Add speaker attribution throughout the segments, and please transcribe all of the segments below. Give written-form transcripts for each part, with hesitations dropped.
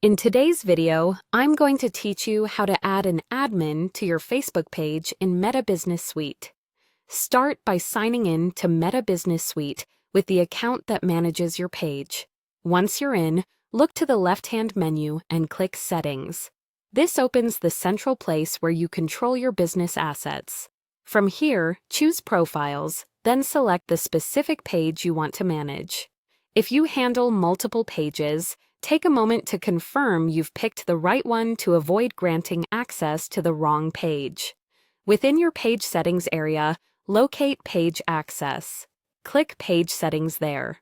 Speaker 1: In today's video, I'm going to teach you how to add an admin to your Facebook page in Meta Business Suite. Start by signing in to Meta Business Suite with the account that manages your page. Once you're in, look to the left-hand menu and click Settings. This opens the central place where you control your business assets. From here, choose Profiles, then select the specific page you want to manage. If you handle multiple pages, take a moment to confirm you've picked the right one to avoid granting access to the wrong page. Within your Page Settings area, locate Page Access. Click Page Settings there.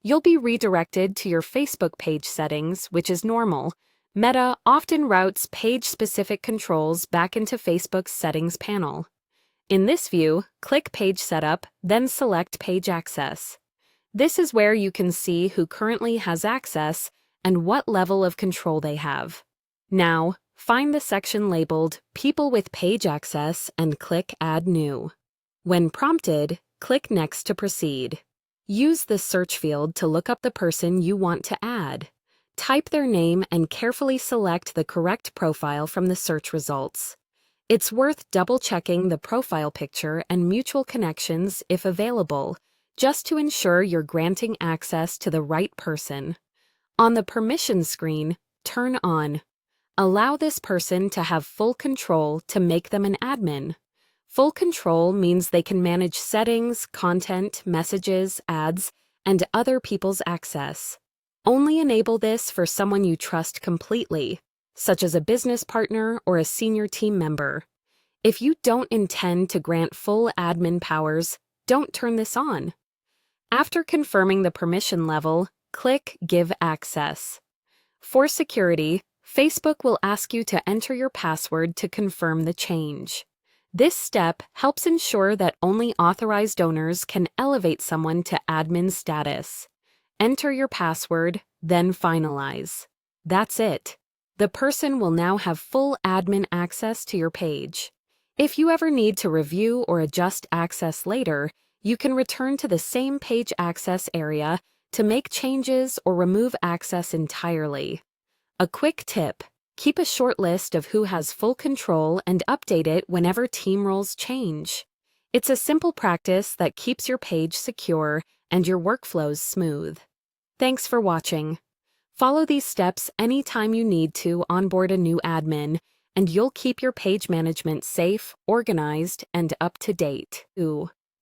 Speaker 1: You'll be redirected to your Facebook page settings, which is normal. Meta often routes page-specific controls back into Facebook's Settings panel. In this view, click Page Setup, then select Page Access. This is where you can see who currently has access and what level of control they have. Now, find the section labeled People with Page Access and click Add New. When prompted, click Next to proceed. Use the search field to look up the person you want to add. Type their name and carefully select the correct profile from the search results. It's worth double-checking the profile picture and mutual connections if available, just to ensure you're granting access to the right person. On the Permissions screen, turn on. Allow this person to have full control to make them an admin. Full control means they can manage settings, content, messages, ads, and other people's access. Only enable this for someone you trust completely, such as a business partner or a senior team member. If you don't intend to grant full admin powers, don't turn this on. After confirming the permission level, click Give Access. For security, Facebook will ask you to enter your password to confirm the change. This step helps ensure that only authorized owners can elevate someone to admin status. Enter your password, then finalize. That's it. The person will now have full admin access to your page. If you ever need to review or adjust access later, you can return to the same page access area to make changes or remove access entirely. A quick tip: keep a short list of who has full control and update it whenever team roles change. It's a simple practice that keeps your page secure and your workflows smooth. Thanks for watching. Follow these steps anytime you need to onboard a new admin, and you'll keep your page management safe, organized, and up to date.